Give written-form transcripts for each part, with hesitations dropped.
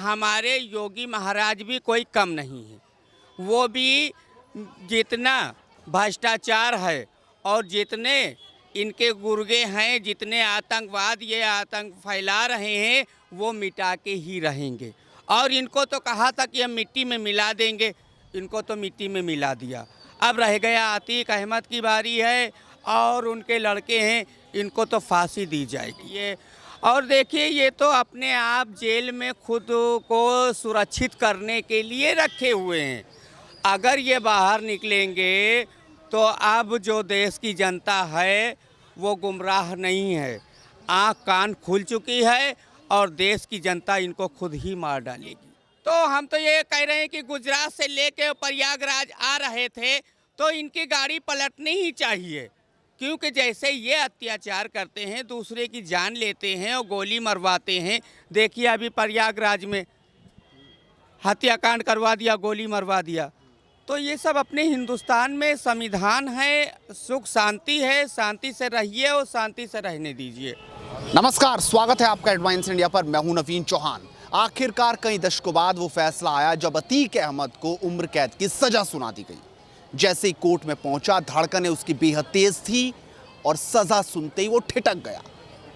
हमारे योगी महाराज भी कोई कम नहीं है। वो भी जितना भ्रष्टाचार है और जितने इनके गुर्गे हैं, जितने आतंकवाद ये आतंक फैला रहे हैं, वो मिटा के ही रहेंगे। और इनको तो कहा था कि हम मिट्टी में मिला देंगे, इनको तो मिट्टी में मिला दिया। अब रह गया अतीक अहमद की बारी है और उनके लड़के हैं, इनको तो फांसी दी जाएगी। ये और देखिए, ये तो अपने आप जेल में खुद को सुरक्षित करने के लिए रखे हुए हैं। अगर ये बाहर निकलेंगे तो अब जो देश की जनता है वो गुमराह नहीं है, आँख कान खुल चुकी है और देश की जनता इनको खुद ही मार डालेगी। तो हम तो ये कह रहे हैं कि गुजरात से लेके प्रयागराज आ रहे थे तो इनकी गाड़ी पलटनी ही चाहिए, क्योंकि जैसे ये अत्याचार करते हैं, दूसरे की जान लेते हैं और गोली मरवाते हैं। देखिए अभी प्रयागराज में हत्याकांड करवा दिया, गोली मरवा दिया। तो ये सब अपने हिंदुस्तान में संविधान है, सुख शांति है, शांति से रहिए और शांति से रहने दीजिए। नमस्कार, स्वागत है आपका एडवांस इंडिया पर। मैं हूं नवीन चौहान। आखिरकार कई दशकों बाद वो फैसला आया जब अतीक अहमद को उम्र कैद की सजा सुना दी गई। जैसे ही कोर्ट में पहुंचा, धड़कनें उसकी बेहद तेज थी और सजा सुनते ही वो ठिठक गया,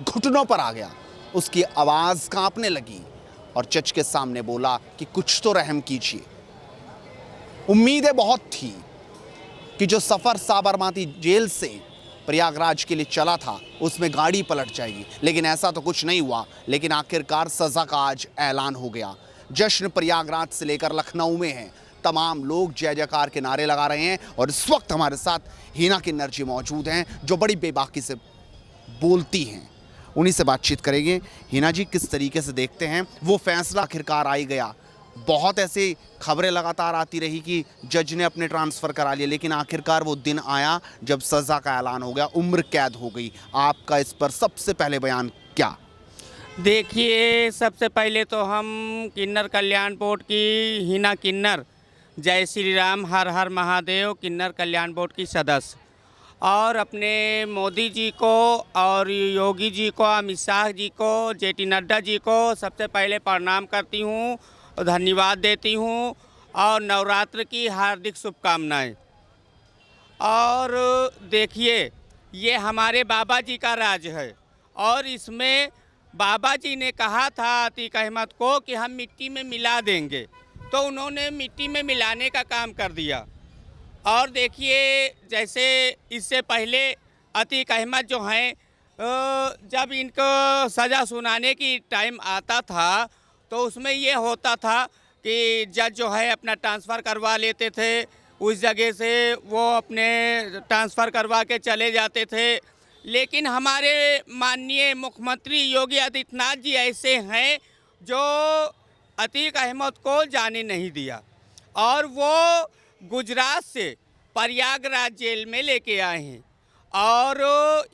घुटनों पर आ गया। उसकी आवाज कांपने लगी और जज के सामने बोला कि कुछ तो रहम कीजिए। उम्मीदें बहुत थी कि जो सफर साबरमती जेल से प्रयागराज के लिए चला था उसमें गाड़ी पलट जाएगी, लेकिन ऐसा तो कुछ नहीं हुआ। लेकिन आखिरकार सजा का आज ऐलान हो गया। जश्न प्रयागराज से लेकर लखनऊ में है। तमाम लोग जय जयकार के नारे लगा रहे हैं और इस वक्त हमारे साथ हिना किन्नर जी मौजूद हैं जो बड़ी बेबाकी से बोलती हैं। उन्हीं से बातचीत करेंगे। हिना जी, किस तरीके से देखते हैं वो फैसला आखिरकार आ ही गया? बहुत ऐसे खबरें लगातार आती रही कि जज ने अपने ट्रांसफ़र करा लिए, लेकिन आखिरकार वो दिन आया जब सज़ा का ऐलान हो गया, उम्र कैद हो गई। आपका इस पर सबसे पहले बयान क्या? देखिए, सबसे पहले तो हम किन्नर कल्याण बोर्ड की हिना किन्नर, जय श्री राम, हर हर महादेव, किन्नर कल्याण बोर्ड की सदस्य, और अपने मोदी जी को और योगी जी को, अमित शाह जी को, जेपी नड्डा जी को सबसे पहले प्रणाम करती हूँ, धन्यवाद देती हूँ और नवरात्र की हार्दिक शुभकामनाएं। और देखिए, ये हमारे बाबा जी का राज है और इसमें बाबा जी ने कहा था अतीक अहमद को कि हम मिट्टी में मिला देंगे, तो उन्होंने मिट्टी में मिलाने का काम कर दिया। और देखिए, जैसे इससे पहले अतीक अहमद जो हैं, जब इनको सज़ा सुनाने की टाइम आता था तो उसमें ये होता था कि जज जो है अपना ट्रांसफ़र करवा लेते थे, उस जगह से वो अपने ट्रांसफ़र करवा के चले जाते थे। लेकिन हमारे माननीय मुख्यमंत्री योगी आदित्यनाथ जी ऐसे हैं जो अतीक अहमद को जाने नहीं दिया और वो गुजरात से प्रयागराज जेल में लेके आए हैं। और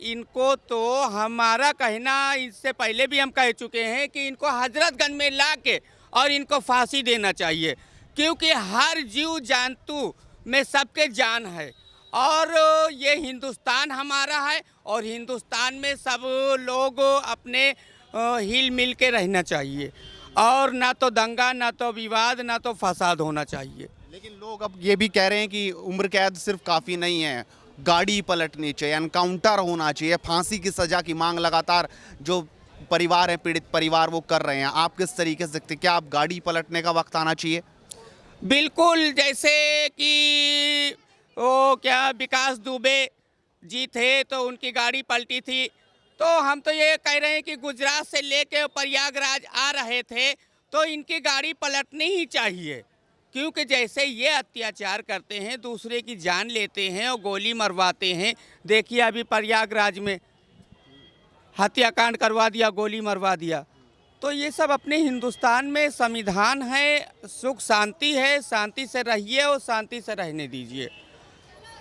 इनको तो हमारा कहना, इससे पहले भी हम कह चुके हैं कि इनको हजरतगंज में ला के और इनको फांसी देना चाहिए, क्योंकि हर जीव जंतु में सबके जान है और ये हिंदुस्तान हमारा है और हिंदुस्तान में सब लोग अपने हिल मिल के रहना चाहिए और ना तो दंगा, ना तो विवाद, ना तो फसाद होना चाहिए। लेकिन लोग अब ये भी कह रहे हैं कि उम्र कैद सिर्फ काफ़ी नहीं है, गाड़ी पलटनी चाहिए, एनकाउंटर होना चाहिए, फांसी की सज़ा की मांग लगातार जो परिवार है, पीड़ित परिवार, वो कर रहे हैं। आप किस तरीके से देखते हैं? क्या आप गाड़ी पलटने का वक्त आना चाहिए? बिल्कुल, जैसे कि वो क्या विकास दुबे जी थे तो उनकी गाड़ी पलटी थी, तो हम तो ये कह रहे हैं कि गुजरात से लेके प्रयागराज आ रहे थे तो इनकी गाड़ी पलटनी ही चाहिए, क्योंकि जैसे ये अत्याचार करते हैं, दूसरे की जान लेते हैं और गोली मरवाते हैं। देखिए अभी प्रयागराज में हत्याकांड करवा दिया, गोली मरवा दिया। तो ये सब अपने हिंदुस्तान में संविधान है, सुख शांति है, शांति से रहिए और शांति से रहने दीजिए।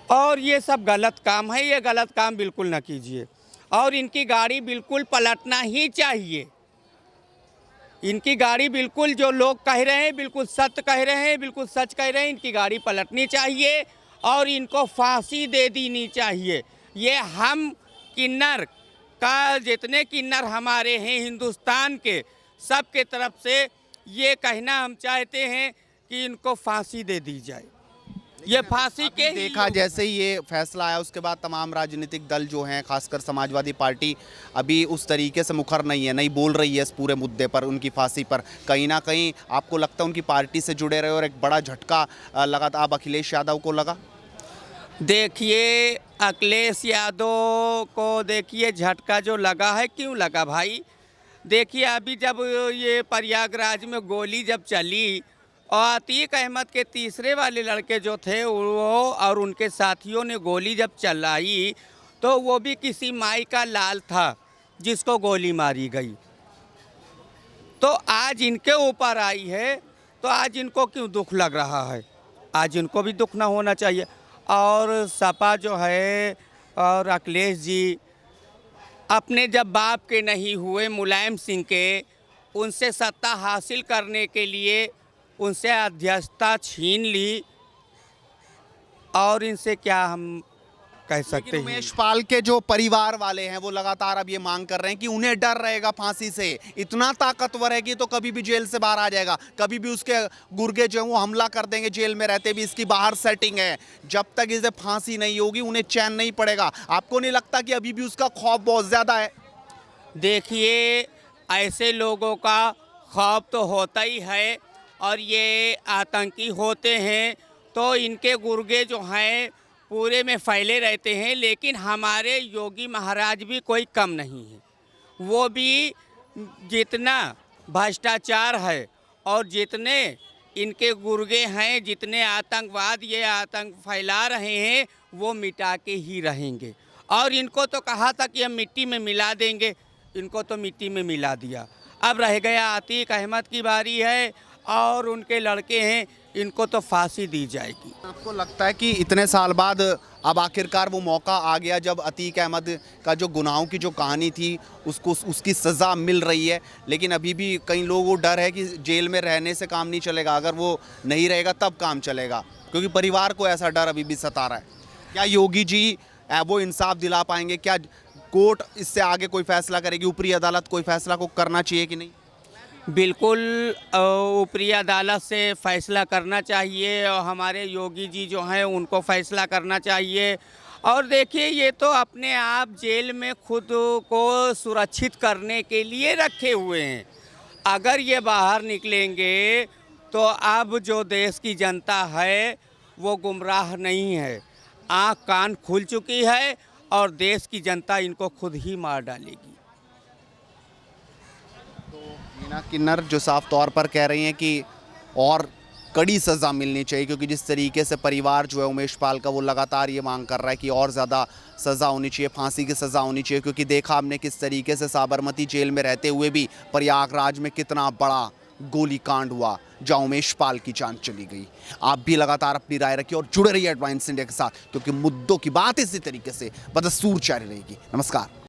और ये सब गलत काम है, ये गलत काम बिल्कुल ना कीजिए और इनकी गाड़ी बिल्कुल पलटना ही चाहिए। इनकी गाड़ी बिल्कुल, जो लोग कह रहे हैं बिल्कुल सत्य कह रहे हैं, बिल्कुल सच कह रहे हैं, इनकी गाड़ी पलटनी चाहिए और इनको फांसी दे देनी चाहिए। ये हम किन्नर का, जितने किन्नर हमारे हैं हिंदुस्तान के, सब के तरफ से ये कहना हम चाहते हैं कि इनको फांसी दे दी जाए। ये फांसी के ही देखा लोग जैसे ही ये फैसला आया उसके बाद तमाम राजनीतिक दल जो हैं, खासकर समाजवादी पार्टी अभी उस तरीके से मुखर नहीं है, नहीं बोल रही है इस पूरे मुद्दे पर, उनकी फांसी पर। कहीं ना कहीं आपको लगता है उनकी पार्टी से जुड़े रहे और एक बड़ा झटका लगा था अब अखिलेश यादव को लगा? देखिए अखिलेश यादव को देखिए झटका जो लगा है, क्यों लगा भाई? देखिए अभी जब ये प्रयागराज में गोली जब चली और अतीक अहमद के तीसरे वाले लड़के जो थे वो और उनके साथियों ने गोली जब चलाई तो वो भी किसी माई का लाल था जिसको गोली मारी गई। तो आज इनके ऊपर आई है तो आज इनको क्यों दुख लग रहा है? आज इनको भी दुख ना होना चाहिए। और सपा जो है और अखिलेश जी अपने जब बाप के नहीं हुए मुलायम सिंह के, उनसे सत्ता हासिल करने के लिए उनसे अध्यक्षता छीन ली और इनसे क्या हम कह सकते हैं। उमेश पाल के जो परिवार वाले हैं वो लगातार अब ये मांग कर रहे हैं कि उन्हें डर रहेगा फांसी से, इतना ताकतवर है कि तो कभी भी जेल से बाहर आ जाएगा, कभी भी उसके गुर्गे जो हैं वो हमला कर देंगे, जेल में रहते भी इसकी बाहर सेटिंग है। जब तक इसे फांसी नहीं होगी उन्हें चैन नहीं पड़ेगा। आपको नहीं लगता कि अभी भी उसका खौफ बहुत ज़्यादा है? देखिए ऐसे लोगों का खौफ तो होता ही है और ये आतंकी होते हैं तो इनके गुर्गे जो हैं पूरे में फैले रहते हैं। लेकिन हमारे योगी महाराज भी कोई कम नहीं है, वो भी जितना भ्रष्टाचार है और जितने इनके गुर्गे हैं, जितने आतंकवाद ये आतंक फैला रहे हैं वो मिटा के ही रहेंगे। और इनको तो कहा था कि हम मिट्टी में मिला देंगे, इनको तो मिट्टी में मिला दिया। अब रह गया अतीक अहमद की बारी है और उनके लड़के हैं, इनको तो फांसी दी जाएगी। आपको लगता है कि इतने साल बाद अब आखिरकार वो मौका आ गया जब अतीक अहमद का जो गुनाहों की जो कहानी थी उसको उसकी सज़ा मिल रही है, लेकिन अभी भी कई लोगों को डर है कि जेल में रहने से काम नहीं चलेगा, अगर वो नहीं रहेगा तब काम चलेगा, क्योंकि परिवार को ऐसा डर अभी भी सता रहा है। क्या योगी जी वो इंसाफ दिला पाएंगे? क्या कोर्ट इससे आगे कोई फैसला करेगी? ऊपरी अदालत कोई फैसला को करना चाहिए कि नहीं? बिल्कुल ऊपरी अदालत से फैसला करना चाहिए और हमारे योगी जी जो हैं उनको फैसला करना चाहिए। और देखिए ये तो अपने आप जेल में खुद को सुरक्षित करने के लिए रखे हुए हैं। अगर ये बाहर निकलेंगे तो अब जो देश की जनता है वो गुमराह नहीं है, आँख कान खुल चुकी है और देश की जनता इनको खुद ही मार डालेगी। मीना किन्नर जो साफ तौर पर कह रही हैं कि और कड़ी सज़ा मिलनी चाहिए, क्योंकि जिस तरीके से परिवार जो है उमेश पाल का वो लगातार ये मांग कर रहा है कि और ज़्यादा सज़ा होनी चाहिए, फांसी की सज़ा होनी चाहिए। क्योंकि देखा हमने किस तरीके से साबरमती जेल में रहते हुए भी प्रयागराज में कितना बड़ा गोलीकांड हुआ जहाँ उमेश पाल की जान चली गई। आप भी लगातार अपनी राय रखिए और जुड़े रहिए एडवांस इंडिया के साथ, क्योंकि मुद्दों की बात इसी तरीके से बदस्तूर जारी रहेगी। नमस्कार।